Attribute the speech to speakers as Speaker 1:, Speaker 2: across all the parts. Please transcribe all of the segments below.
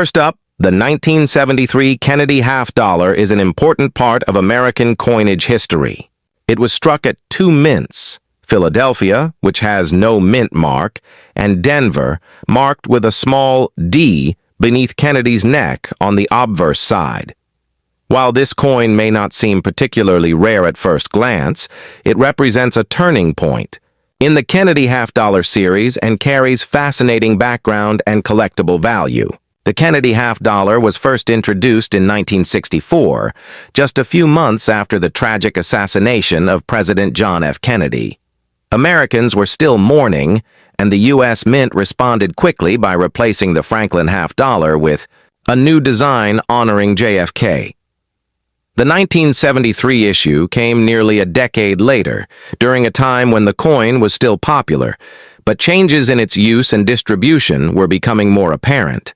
Speaker 1: First up, the 1973 Kennedy half dollar is an important part of American coinage history. It was struck at two mints, Philadelphia, which has no mint mark, and Denver, marked with a small D beneath Kennedy's neck on the obverse side. While this coin may not seem particularly rare at first glance, it represents a turning point in the Kennedy half-dollar series and carries fascinating background and collectible value. The Kennedy half-dollar was first introduced in 1964, just a few months after the tragic assassination of President John F. Kennedy. Americans were still mourning, and the U.S. Mint responded quickly by replacing the Franklin half-dollar with a new design honoring JFK. The 1973 issue came nearly a decade later, during a time when the coin was still popular, but changes in its use and distribution were becoming more apparent.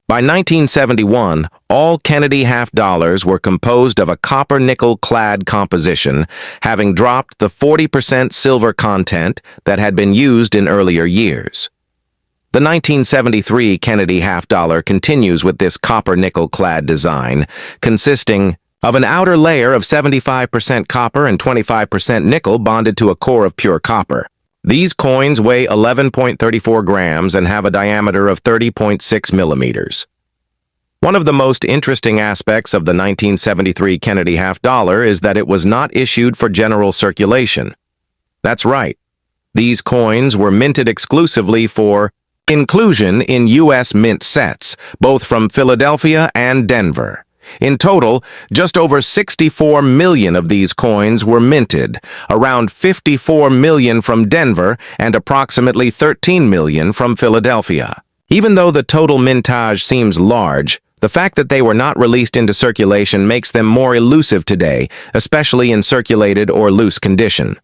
Speaker 1: By 1971, all Kennedy half-dollars were composed of a copper-nickel-clad composition, having dropped the 40% silver content that had been used in earlier years. The 1973 Kennedy half-dollar continues with this copper-nickel-clad design, consisting of an outer layer of 75% copper and 25% nickel bonded to a core of pure copper. These coins weigh 11.34 grams and have a diameter of 30.6 millimeters. One of the most interesting aspects of the 1973 Kennedy half-dollar is that it was not issued for general circulation. That's right. These coins were minted exclusively for inclusion in U.S. mint sets, both from Philadelphia and Denver. In total, just over 64 million of these coins were minted, around 54 million from Denver and approximately 13 million from Philadelphia. Even though the total mintage seems large, the fact that they were not released into circulation makes them more elusive today, especially in circulated or loose condition.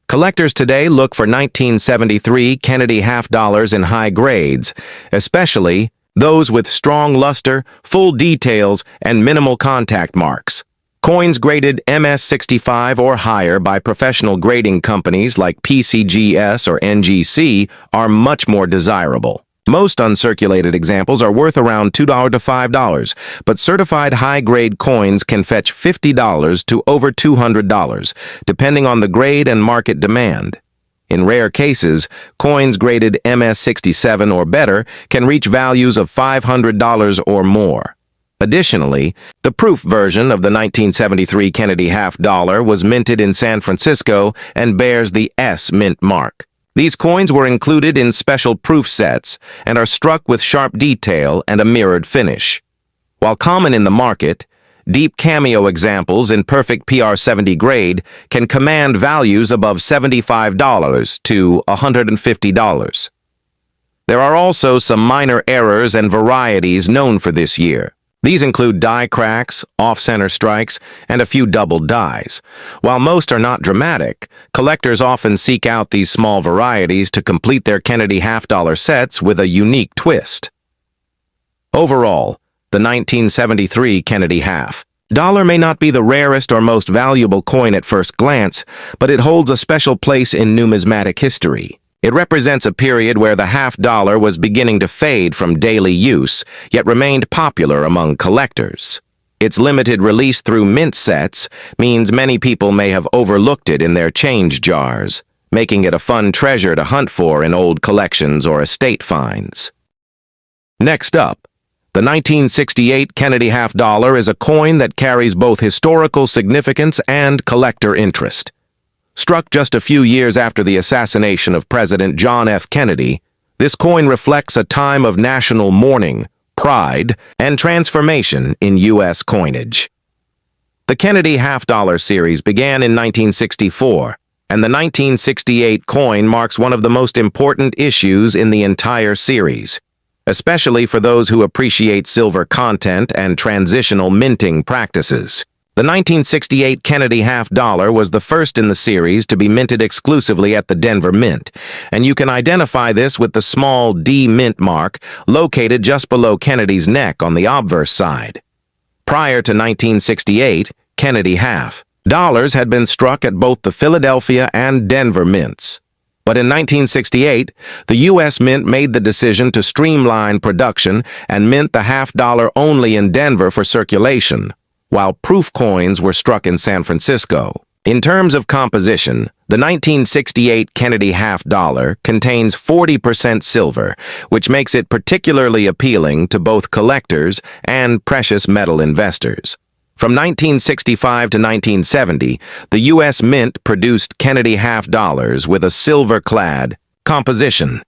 Speaker 1: Collectors today look for 1973 Kennedy half-dollars in high grades, especially those with strong luster, full details, and minimal contact marks. Coins graded MS65 or higher by professional grading companies like PCGS or NGC are much more desirable. Most uncirculated examples are worth around $2 to $5, but certified high-grade coins can fetch $50 to over $200, depending on the grade and market demand. In rare cases, coins graded MS67 or better can reach values of $500 or more. Additionally, the proof version of the 1973 Kennedy half-dollar was minted in San Francisco and bears the S mint mark. These coins were included in special proof sets and are struck with sharp detail and a mirrored finish. While common in the market, deep cameo examples in perfect PR70 grade can command values above $75 to $150. There are also some minor errors and varieties known for this year. These include die cracks, off-center strikes, and a few double dies. While most are not dramatic, collectors often seek out these small varieties to complete their Kennedy half-dollar sets with a unique twist. Overall, the 1973 Kennedy half-dollar may not be the rarest or most valuable coin at first glance, but it holds a special place in numismatic history. It represents a period where the half-dollar was beginning to fade from daily use, yet remained popular among collectors. Its limited release through mint sets means many people may have overlooked it in their change jars, making it a fun treasure to hunt for in old collections or estate finds. Next up, the 1968 Kennedy half-dollar is a coin that carries both historical significance and collector interest. Struck just a few years after the assassination of President John F. Kennedy, this coin reflects a time of national mourning, pride, and transformation in U.S. coinage. The Kennedy half-dollar series began in 1964, and the 1968 coin marks one of the most important issues in the entire series, especially for those who appreciate silver content and transitional minting practices. The 1968 Kennedy half-dollar was the first in the series to be minted exclusively at the Denver Mint, and you can identify this with the small D mint mark located just below Kennedy's neck on the obverse side. Prior to 1968, Kennedy half-dollars had been struck at both the Philadelphia and Denver mints, But in 1968, the U.S. Mint made the decision to streamline production and mint the half-dollar only in Denver for circulation, while proof coins were struck in San Francisco. In terms of composition, the 1968 Kennedy half-dollar contains 40% silver, which makes it particularly appealing to both collectors and precious metal investors. From 1965 to 1970, the U.S. Mint produced Kennedy half-dollars with a silver-clad composition.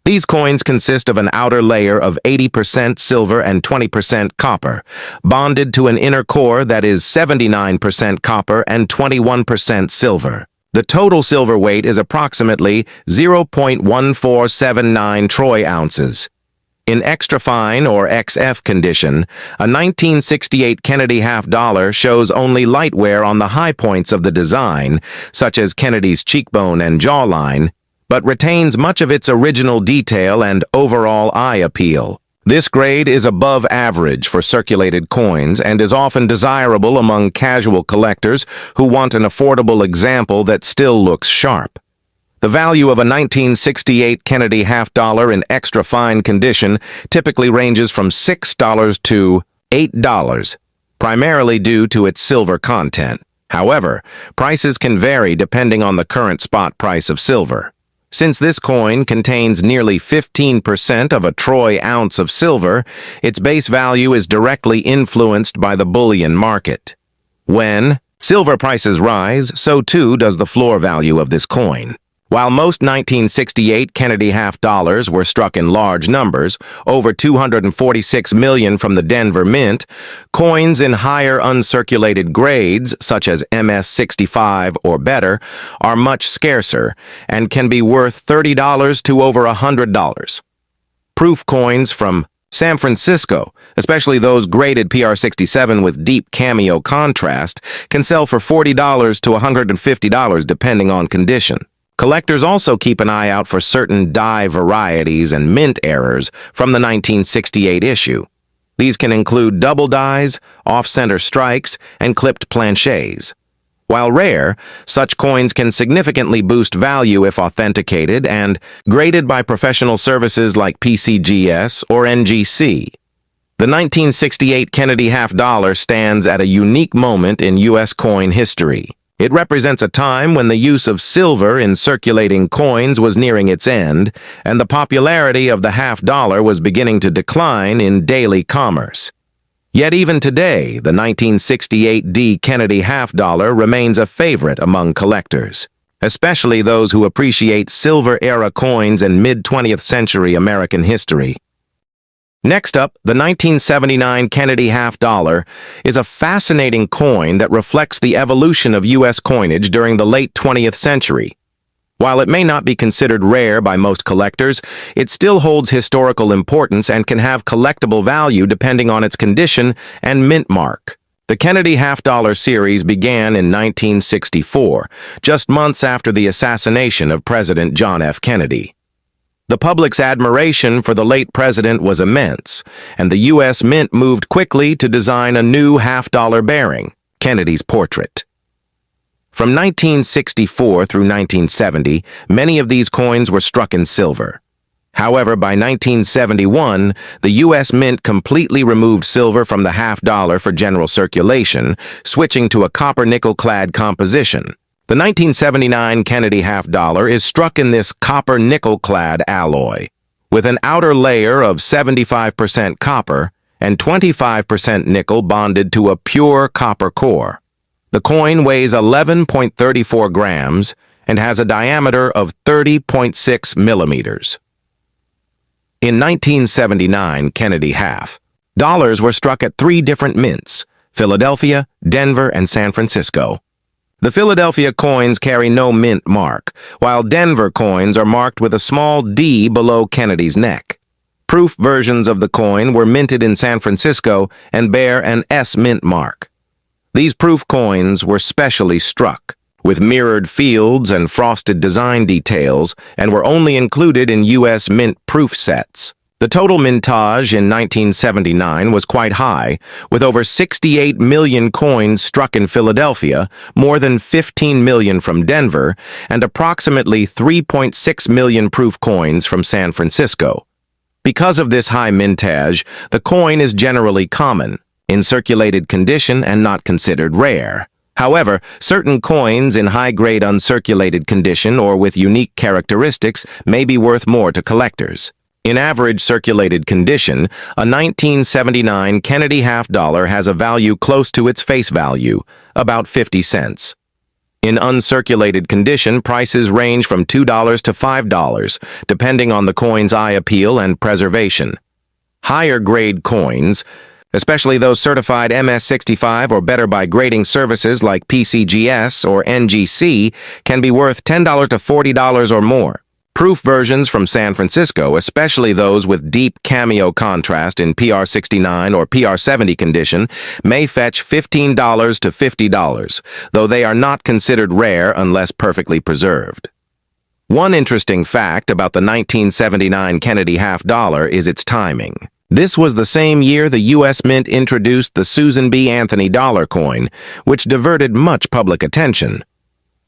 Speaker 1: These coins consist of an outer layer of 80% silver and 20% copper, bonded to an inner core that is 79% copper and 21% silver. The total silver weight is approximately 0.1479 troy ounces. In extra fine or XF condition, a 1968 Kennedy half-dollar shows only light wear on the high points of the design, such as Kennedy's cheekbone and jawline, but retains much of its original detail and overall eye appeal. This grade is above average for circulated coins and is often desirable among casual collectors who want an affordable example that still looks sharp. The value of a 1968 Kennedy half-dollar in extra fine condition typically ranges from $6 to $8, primarily due to its silver content. However, prices can vary depending on the current spot price of silver. Since this coin contains nearly 15% of a troy ounce of silver, its base value is directly influenced by the bullion market. When silver prices rise, so too does the floor value of this coin. While most 1968 Kennedy half-dollars were struck in large numbers, over 246 million from the Denver Mint, coins in higher uncirculated grades, such as MS-65 or better, are much scarcer and can be worth $30 to over $100. Proof coins from San Francisco, especially those graded PR67 with deep cameo contrast, can sell for $40 to $150 depending on condition. Collectors also keep an eye out for certain die varieties and mint errors from the 1968 issue. These can include double dies, off-center strikes, and clipped planchets. While rare, such coins can significantly boost value if authenticated and graded by professional services like PCGS or NGC. The 1968 Kennedy half-dollar stands at a unique moment in U.S. coin history. It represents a time when the use of silver in circulating coins was nearing its end, and the popularity of the half-dollar was beginning to decline in daily commerce. Yet even today, the 1968 D Kennedy half-dollar remains a favorite among collectors, especially those who appreciate silver-era coins in mid-20th century American history. Next up, the 1979 Kennedy half-dollar is a fascinating coin that reflects the evolution of U.S. coinage during the late 20th century. While it may not be considered rare by most collectors, it still holds historical importance and can have collectible value depending on its condition and mint mark. The Kennedy half-dollar series began in 1964, just months after the assassination of President John F. Kennedy. The public's admiration for the late president was immense, and the U.S. Mint moved quickly to design a new half-dollar bearing, Kennedy's portrait. From 1964 through 1970, many of these coins were struck in silver. However, by 1971, the U.S. Mint completely removed silver from the half-dollar for general circulation, switching to a copper-nickel-clad composition. The 1979 Kennedy half-dollar is struck in this copper-nickel-clad alloy, with an outer layer of 75% copper and 25% nickel bonded to a pure copper core. The coin weighs 11.34 grams and has a diameter of 30.6 millimeters. In 1979 Kennedy half-dollars were struck at 3 different mints: Philadelphia, Denver, and San Francisco. The Philadelphia coins carry no mint mark, while Denver coins are marked with a small D below Kennedy's neck. Proof versions of the coin were minted in San Francisco and bear an S mint mark. These proof coins were specially struck, with mirrored fields and frosted design details, and were only included in U.S. Mint proof sets. The total mintage in 1979 was quite high, with over 68 million coins struck in Philadelphia, more than 15 million from Denver, and approximately 3.6 million proof coins from San Francisco. Because of this high mintage, the coin is generally common, in circulated condition and not considered rare. However, certain coins in high-grade uncirculated condition or with unique characteristics may be worth more to collectors. In average circulated condition, a 1979 Kennedy half-dollar has a value close to its face value, about 50 cents. In uncirculated condition, prices range from $2 to $5, depending on the coin's eye appeal and preservation. Higher-grade coins, especially those certified MS-65 or better by grading services like PCGS or NGC, can be worth $10 to $40 or more. Proof versions from San Francisco, especially those with deep cameo contrast in PR69 or PR70 condition, may fetch $15 to $50, though they are not considered rare unless perfectly preserved. One interesting fact about the 1979 Kennedy half-dollar is its timing. This was the same year the U.S. Mint introduced the Susan B. Anthony dollar coin, which diverted much public attention.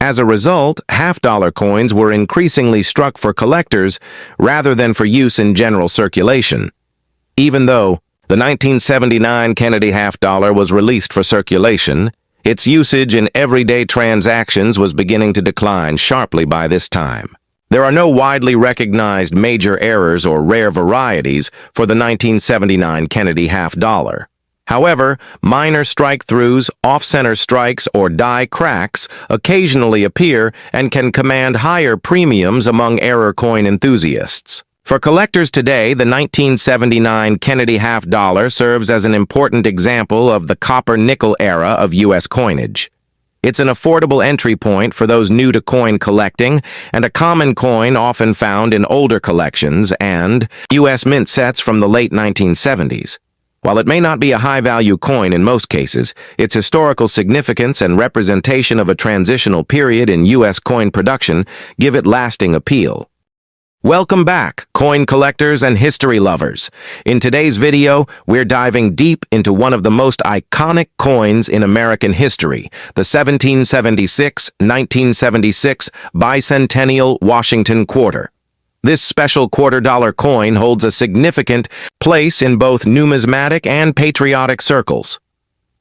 Speaker 1: As a result, half-dollar coins were increasingly struck for collectors rather than for use in general circulation. Even though the 1979 Kennedy half-dollar was released for circulation, its usage in everyday transactions was beginning to decline sharply by this time. There are no widely recognized major errors or rare varieties for the 1979 Kennedy half-dollar. However, minor strike-throughs, off-center strikes, or die cracks occasionally appear and can command higher premiums among error coin enthusiasts. For collectors today, the 1979 Kennedy half-dollar serves as an important example of the copper-nickel era of U.S. coinage. It's an affordable entry point for those new to coin collecting and a common coin often found in older collections and U.S. Mint sets from the late 1970s. While it may not be a high-value coin in most cases, its historical significance and representation of a transitional period in U.S. coin production give it lasting appeal. Welcome back, coin collectors and history lovers. In today's video, we're diving deep into one of the most iconic coins in American history, the 1776-1976 Bicentennial Washington Quarter. This special quarter-dollar coin holds a significant place in both numismatic and patriotic circles.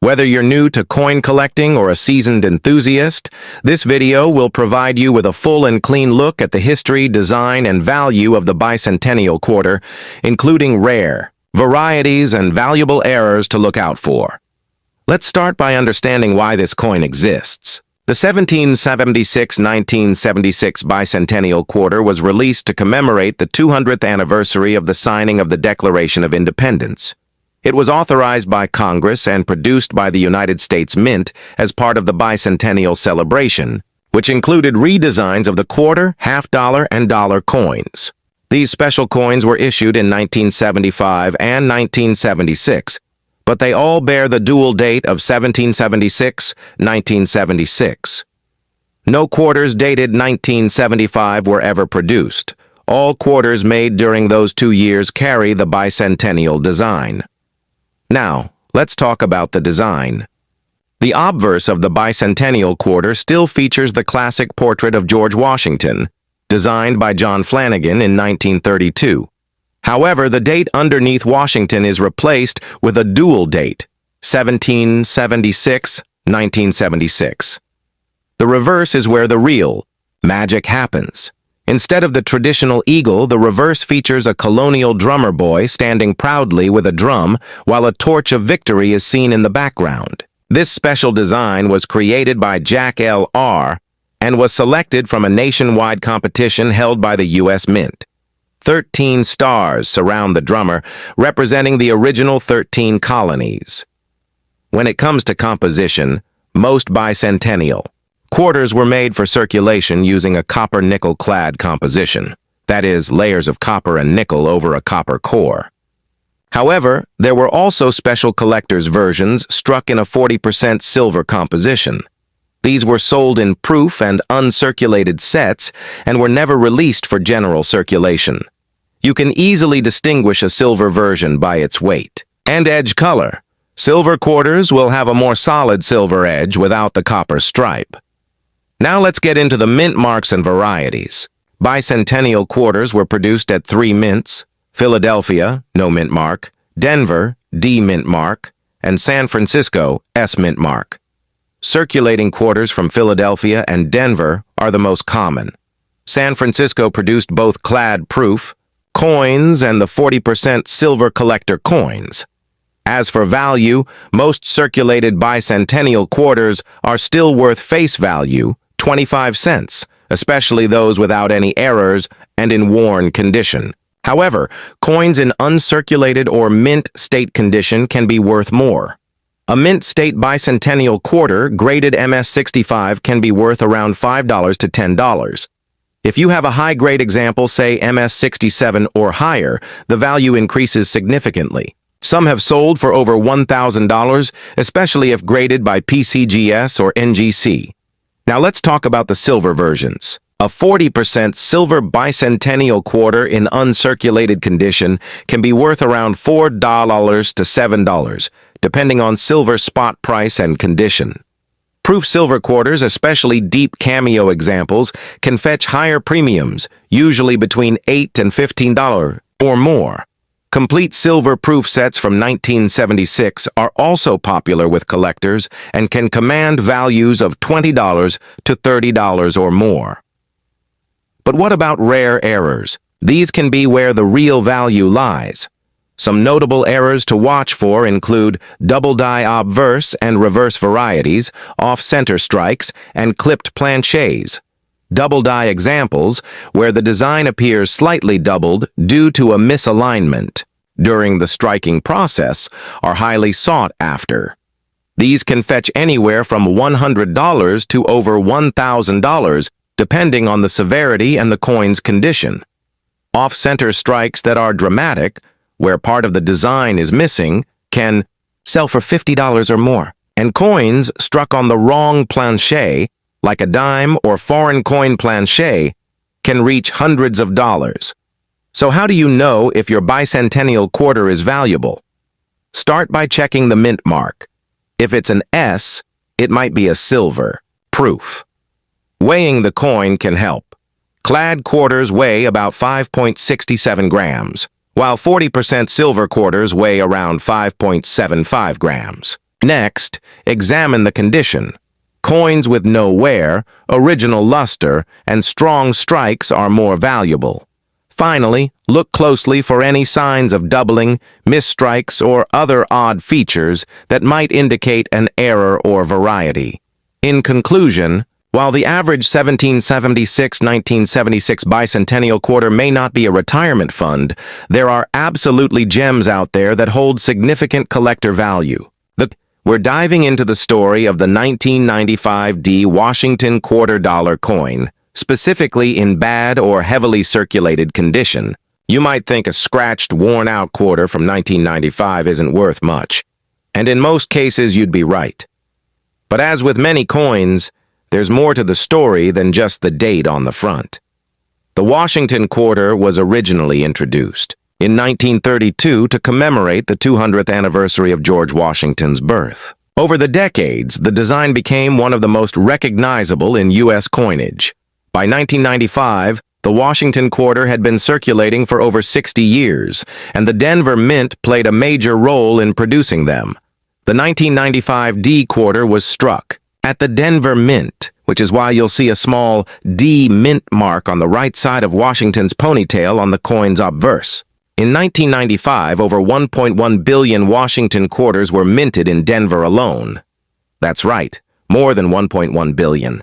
Speaker 1: Whether you're new to coin collecting or a seasoned enthusiast, this video will provide you with a full and clean look at the history, design, and value of the Bicentennial Quarter, including rare, varieties, and valuable errors to look out for. Let's start by understanding why this coin exists. The 1776-1976 Bicentennial Quarter was released to commemorate the 200th anniversary of the signing of the Declaration of Independence. It was authorized by Congress and produced by the United States Mint as part of the bicentennial celebration, which included redesigns of the quarter, half-dollar, and dollar coins. These special coins were issued in 1975 and 1976, but they all bear the dual date of 1776-1976. No quarters dated 1975 were ever produced. All quarters made during those 2 years carry the bicentennial design. Now, let's talk about the design. The obverse of the Bicentennial Quarter still features the classic portrait of George Washington, designed by John Flanagan in 1932. However, the date underneath Washington is replaced with a dual date, 1776-1976. The reverse is where the real magic happens. Instead of the traditional eagle, the reverse features a colonial drummer boy standing proudly with a drum while a torch of victory is seen in the background. This special design was created by Jack L. R. and was selected from a nationwide competition held by the U.S. Mint. 13 stars surround the drummer, representing the original 13 colonies. When it comes to composition, most bicentennial quarters were made for circulation using a copper-nickel-clad composition, that is, layers of copper and nickel over a copper core. However, there were also special collector's versions struck in a 40% silver composition. These were sold in proof and uncirculated sets and were never released for general circulation. You can easily distinguish a silver version by its weight and edge color. Silver quarters will have a more solid silver edge without the copper stripe. Now let's get into the mint marks and varieties. Bicentennial quarters were produced at 3 mints: Philadelphia, no mint mark; Denver, D mint mark; and San Francisco, S mint mark. Circulating quarters from Philadelphia and Denver are the most common. San Francisco produced both clad-proof coins and the 40% silver collector coins. As for value, most circulated bicentennial quarters are still worth face value, 25 cents, especially those without any errors and in worn condition. However, coins in uncirculated or mint state condition can be worth more. A mint state bicentennial quarter graded MS65 can be worth around $5 to $10. If you have a high-grade example, say MS67 or higher, the value increases significantly. Some have sold for over $1,000, especially if graded by PCGS or NGC. Now let's talk about the silver versions. A 40% silver bicentennial quarter in uncirculated condition can be worth around $4 to $7, depending on silver spot price and condition. Proof silver quarters, especially deep cameo examples, can fetch higher premiums, usually between $8 and $15 or more. Complete silver proof sets from 1976 are also popular with collectors and can command values of $20 to $30 or more. But what about rare errors? These can be where the real value lies. Some notable errors to watch for include double die obverse and reverse varieties, off-center strikes, and clipped planchets. Double die examples, where the design appears slightly doubled due to a misalignment during the striking process, are highly sought after. These can fetch anywhere from $100 to over $1,000, depending on the severity and the coin's condition. Off-center strikes that are dramatic, where part of the design is missing, can sell for $50 or more. And coins struck on the wrong planchet, like a dime or foreign coin planchet, can reach hundreds of dollars. So how do you know if your bicentennial quarter is valuable? Start by checking the mint mark. If it's an S, it might be a silver proof. Weighing the coin can help. Clad quarters weigh about 5.67 grams, while 40% silver quarters weigh around 5.75 grams. Next, examine the condition. Coins with no wear, original luster, and strong strikes are more valuable. Finally, look closely for any signs of doubling, misstrikes, or other odd features that might indicate an error or variety. In conclusion, while the average 1776-1976 bicentennial quarter may not be a retirement fund, there are absolutely gems out there that hold significant collector value. We're diving into the story of the 1995 D Washington quarter dollar coin, specifically in bad or heavily circulated condition. You might think a scratched, worn-out quarter from 1995 isn't worth much, and in most cases you'd be right. But as with many coins, there's more to the story than just the date on the front. The Washington quarter was originally introduced in 1932 to commemorate the 200th anniversary of George Washington's birth. Over the decades, the design became one of the most recognizable in U.S. coinage. By 1995, the Washington quarter had been circulating for over 60 years, and the Denver Mint played a major role in producing them. The 1995 D quarter was struck at the Denver Mint, which is why you'll see a small D mint mark on the right side of Washington's ponytail on the coin's obverse. In 1995, over 1.1 billion Washington quarters were minted in Denver alone. That's right, more than 1.1 billion.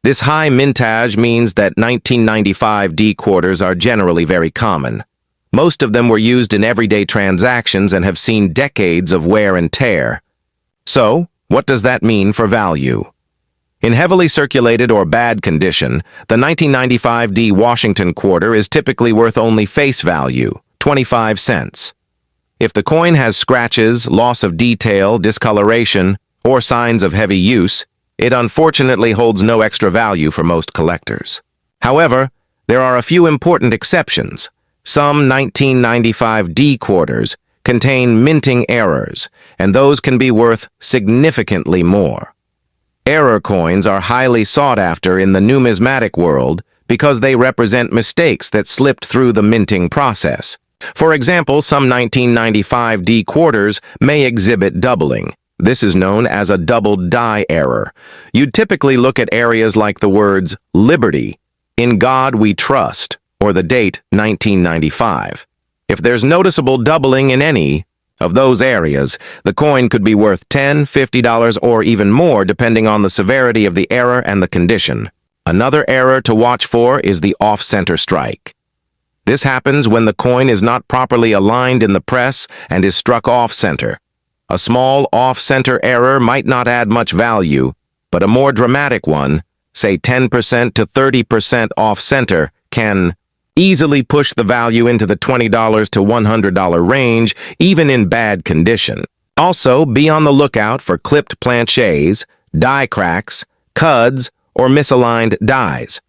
Speaker 1: This high mintage means that 1995 D quarters are generally very common. Most of them were used in everyday transactions and have seen decades of wear and tear. So, what does that mean for value? In heavily circulated or bad condition, the 1995 D Washington quarter is typically worth only face value, 25 cents. If the coin has scratches, loss of detail, discoloration, or signs of heavy use, it unfortunately holds no extra value for most collectors. However, there are a few important exceptions. Some 1995 D quarters contain minting errors, and those can be worth significantly more. Error coins are highly sought after in the numismatic world because they represent mistakes that slipped through the minting process. For example, some 1995 D quarters may exhibit doubling. This is known as a double die error. You'd typically look at areas like the words "Liberty," "In God We Trust," or the date 1995. If there's noticeable doubling in any of those areas, the coin could be worth $10, $50, or even more depending on the severity of the error and the condition. Another error to watch for is the off-center strike. This happens when the coin is not properly aligned in the press and is struck off-center. A small off-center error might not add much value, but a more dramatic one, say 10% to 30% off-center, can easily push the value into the $20 to $100 range, even in bad condition. Also, be on the lookout for clipped planchets, die cracks, cuds, or misaligned dies.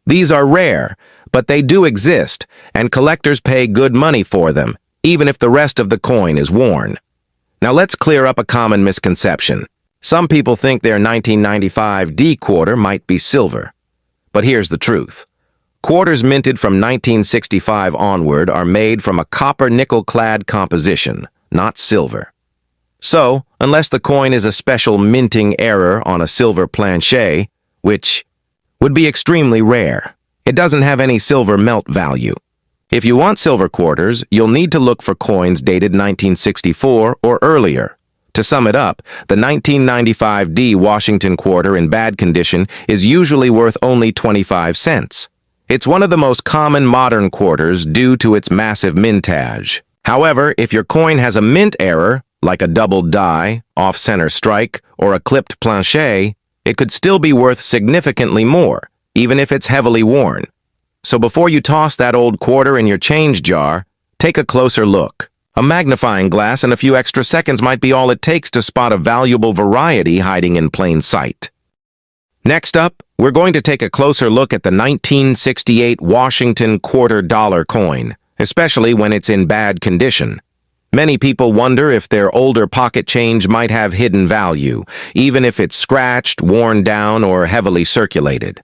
Speaker 1: These are rare, but they do exist, and collectors pay good money for them, even if the rest of the coin is worn. Now let's clear up a common misconception. Some people think their 1995 D quarter might be silver. But here's the truth. Quarters minted from 1965 onward are made from a copper-nickel-clad composition, not silver. So, unless the coin is a special minting error on a silver planchet, which would be extremely rare, it doesn't have any silver melt value. If you want silver quarters, you'll need to look for coins dated 1964 or earlier. To sum it up, the 1995 D Washington quarter in bad condition is usually worth only 25 cents. It's one of the most common modern quarters due to its massive mintage. However, if your coin has a mint error, like a double die, off-center strike, or a clipped planchet, it could still be worth significantly more, even if it's heavily worn. So before you toss that old quarter in your change jar, take a closer look. A magnifying glass and a few extra seconds might be all it takes to spot a valuable variety hiding in plain sight. Next up, we're going to take a closer look at the 1968 Washington quarter dollar coin, especially when it's in bad condition. Many people wonder if their older pocket change might have hidden value, even if it's scratched, worn down, or heavily circulated.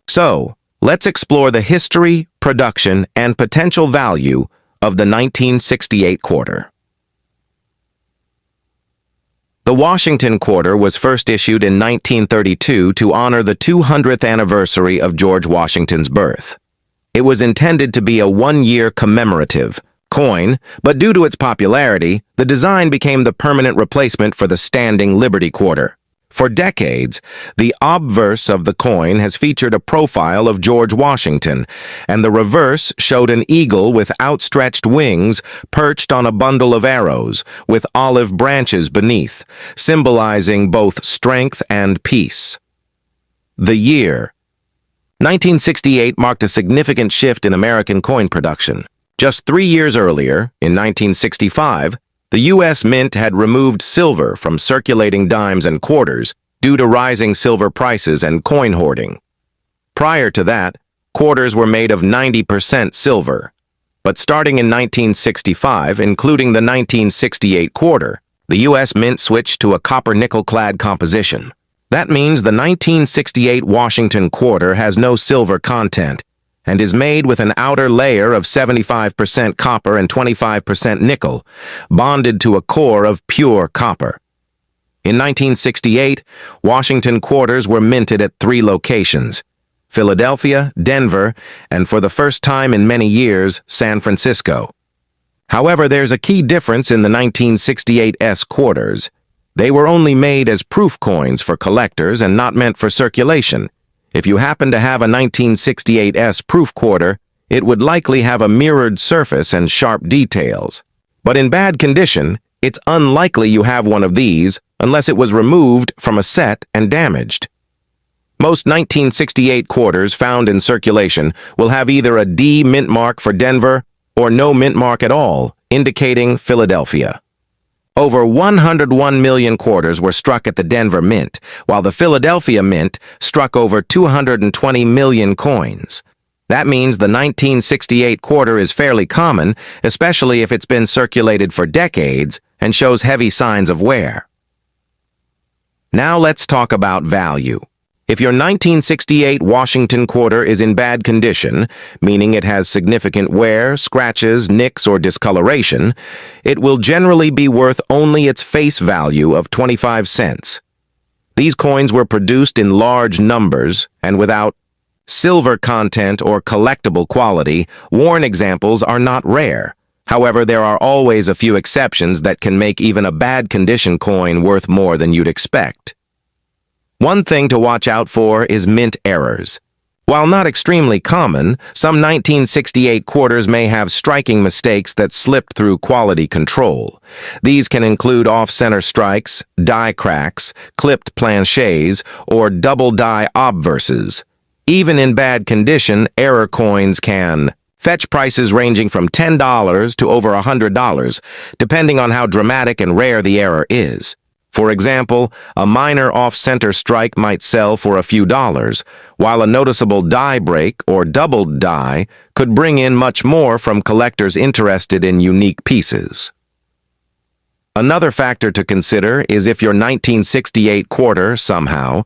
Speaker 1: So, let's explore the history, production, and potential value of the 1968 quarter. The Washington quarter was first issued in 1932 to honor the 200th anniversary of George Washington's birth. It was intended to be a one-year commemorative coin, but due to its popularity, the design became the permanent replacement for the standing Liberty quarter. For decades, the obverse of the coin has featured a profile of George Washington, and the reverse showed an eagle with outstretched wings perched on a bundle of arrows, with olive branches beneath, symbolizing both strength and peace. The year 1968 marked a significant shift in American coin production. Just 3 years earlier, in 1965, the U.S. Mint had removed silver from circulating dimes and quarters due to rising silver prices and coin hoarding. Prior to that, quarters were made of 90% silver. But starting in 1965, including the 1968 quarter, the U.S. Mint switched to a copper-nickel-clad composition. That means the 1968 Washington quarter has no silver content and is made with an outer layer of 75% copper and 25% nickel, bonded to a core of pure copper. In 1968, Washington quarters were minted at 3 locations: Philadelphia, Denver, and for the first time in many years, San Francisco. However, there's a key difference in the 1968 S quarters. They were only made as proof coins for collectors and not meant for circulation. If you happen to have a 1968 S proof quarter, it would likely have a mirrored surface and sharp details. But in bad condition, it's unlikely you have one of these unless it was removed from a set and damaged. Most 1968 quarters found in circulation will have either a D mint mark for Denver or no mint mark at all, indicating Philadelphia. Over 101 million quarters were struck at the Denver Mint, while the Philadelphia Mint struck over 220 million coins. That means the 1968 quarter is fairly common, especially if it's been circulated for decades and shows heavy signs of wear. Now let's talk about value. If your 1968 Washington quarter is in bad condition, meaning it has significant wear, scratches, nicks, or discoloration, it will generally be worth only its face value of 25 cents. These coins were produced in large numbers and without silver content or collectible quality. Worn examples are not rare. However, there are always a few exceptions that can make even a bad condition coin worth more than you'd expect. One thing to watch out for is mint errors. While not extremely common, some 1968 quarters may have striking mistakes that slipped through quality control. These can include off-center strikes, die cracks, clipped planchets, or double-die obverses. Even in bad condition, error coins can fetch prices ranging from $10 to over $100, depending on how dramatic and rare the error is. For example, a minor off-center strike might sell for a few dollars, while a noticeable die break or doubled die could bring in much more from collectors interested in unique pieces. Another factor to consider is if your 1968 quarter, somehow,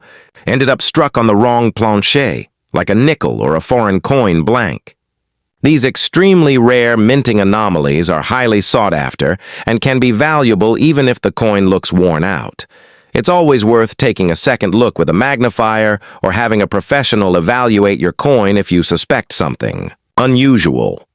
Speaker 1: ended up struck on the wrong planchet, like a nickel or a foreign coin blank. These extremely rare minting anomalies are highly sought after and can be valuable even if the coin looks worn out. It's always worth taking a second look with a magnifier or having a professional evaluate your coin if you suspect something unusual.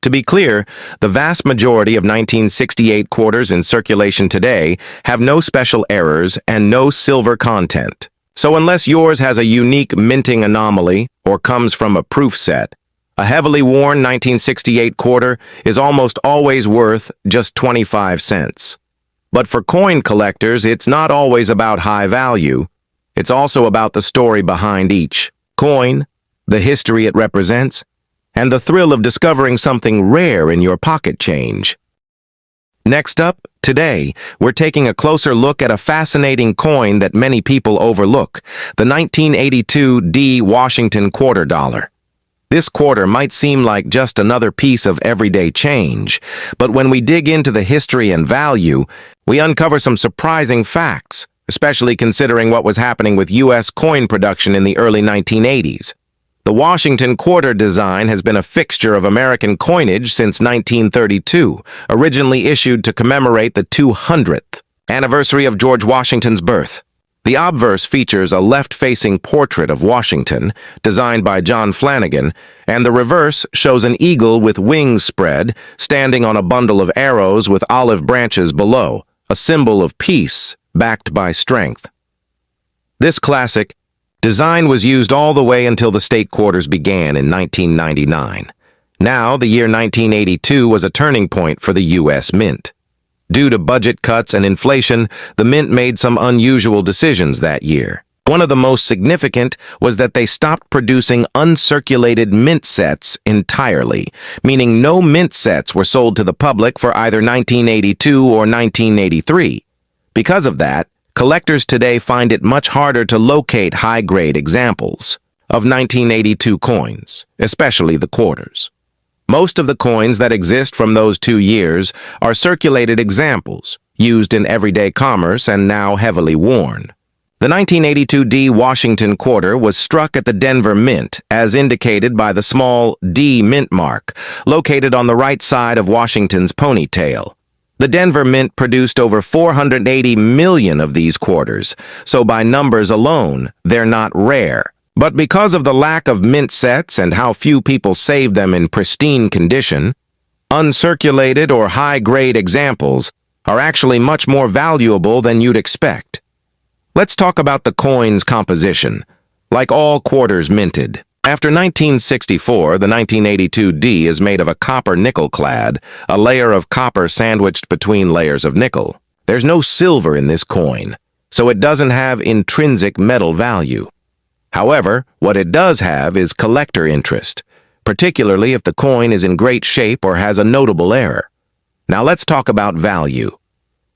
Speaker 1: To be clear, the vast majority of 1968 quarters in circulation today have no special errors and no silver content. So unless yours has a unique minting anomaly or comes from a proof set, a heavily worn 1968 quarter is almost always worth just 25 cents. But for coin collectors, it's not always about high value. It's also about the story behind each coin, the history it represents, and the thrill of discovering something rare in your pocket change. Next up, today, we're taking a closer look at a fascinating coin that many people overlook, the 1982 D Washington quarter dollar. This quarter might seem like just another piece of everyday change, but when we dig into the history and value, we uncover some surprising facts, especially considering what was happening with U.S. coin production in the early 1980s. The Washington quarter design has been a fixture of American coinage since 1932, originally issued to commemorate the 200th anniversary of George Washington's birth. The obverse features a left-facing portrait of Washington, designed by John Flanagan, and the reverse shows an eagle with wings spread, standing on a bundle of arrows with olive branches below, a symbol of peace, backed by strength. This classic design was used all the way until the state quarters began in 1999. Now, the year 1982 was a turning point for the U.S. Mint. Due to budget cuts and inflation, the Mint made some unusual decisions that year. One of the most significant was that they stopped producing uncirculated mint sets entirely, meaning no mint sets were sold to the public for either 1982 or 1983. Because of that, collectors today find it much harder to locate high-grade examples of 1982 coins, especially the quarters. Most of the coins that exist from those 2 years are circulated examples, used in everyday commerce and now heavily worn. The 1982 D Washington quarter was struck at the Denver Mint, as indicated by the small D mint mark, located on the right side of Washington's ponytail. The Denver Mint produced over 480 million of these quarters, so by numbers alone, they're not rare. But because of the lack of mint sets and how few people save them in pristine condition, uncirculated or high-grade examples are actually much more valuable than you'd expect. Let's talk about the coin's composition. Like all quarters minted, after 1964, the 1982 D is made of a copper nickel clad, a layer of copper sandwiched between layers of nickel. There's no silver in this coin, so it doesn't have intrinsic metal value. However, what it does have is collector interest, particularly if the coin is in great shape or has a notable error. Now let's talk about value.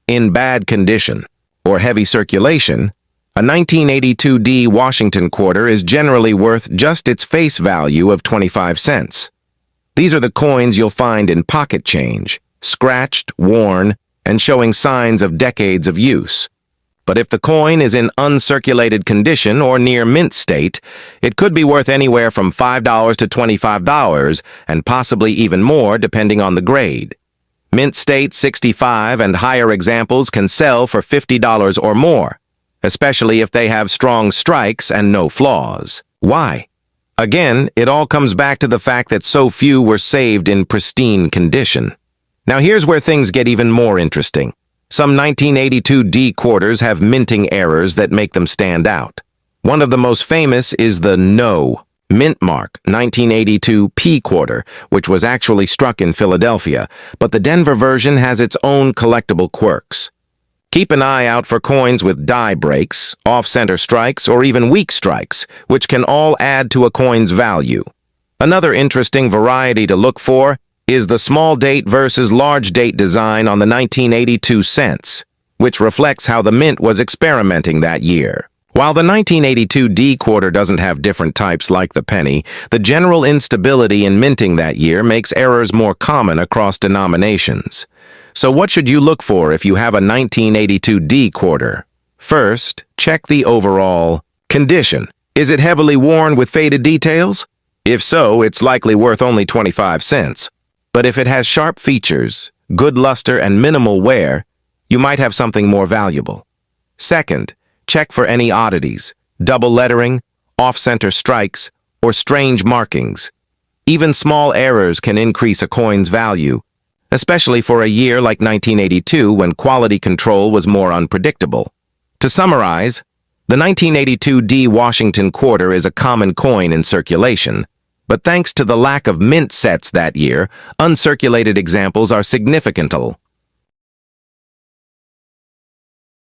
Speaker 1: In bad condition or heavy circulation, A 1982D Washington quarter is generally worth just its face value of 25 cents. These are the coins you'll find in pocket change, scratched, worn, and showing signs of decades of use. But if the coin is in uncirculated condition or near mint state, it could be worth anywhere from $5 to $25 and possibly even more depending on the grade. Mint state 65 and higher examples can sell for $50 or more, especially if they have strong strikes and no flaws. Why? Again, it all comes back to the fact that so few were saved in pristine condition. Now here's where things get even more interesting. Some 1982D quarters have minting errors that make them stand out. One of the most famous is the No mint mark 1982 P quarter, which was actually struck in Philadelphia, but the Denver version has its own collectible quirks. Keep an eye out for coins with die breaks, off-center strikes, or even weak strikes, which can all add to a coin's value. Another interesting variety to look for is the small date versus large date design on the 1982 cents, which reflects how the mint was experimenting that year. While the 1982D quarter doesn't have different types like the penny, the general instability in minting that year makes errors more common across denominations. So what should you look for if you have a 1982D quarter? First, check the overall condition. Is it heavily worn with faded details? If so, it's likely worth only 25 cents. But if it has sharp features, good luster, and minimal wear, you might have something more valuable. Second, check for any oddities, double lettering, off-center strikes, or strange markings. Even small errors can increase a coin's value, especially for a year like 1982 when quality control was more unpredictable. To summarize, the 1982D Washington quarter is a common coin in circulation, but thanks to the lack of mint sets that year, uncirculated examples are significant.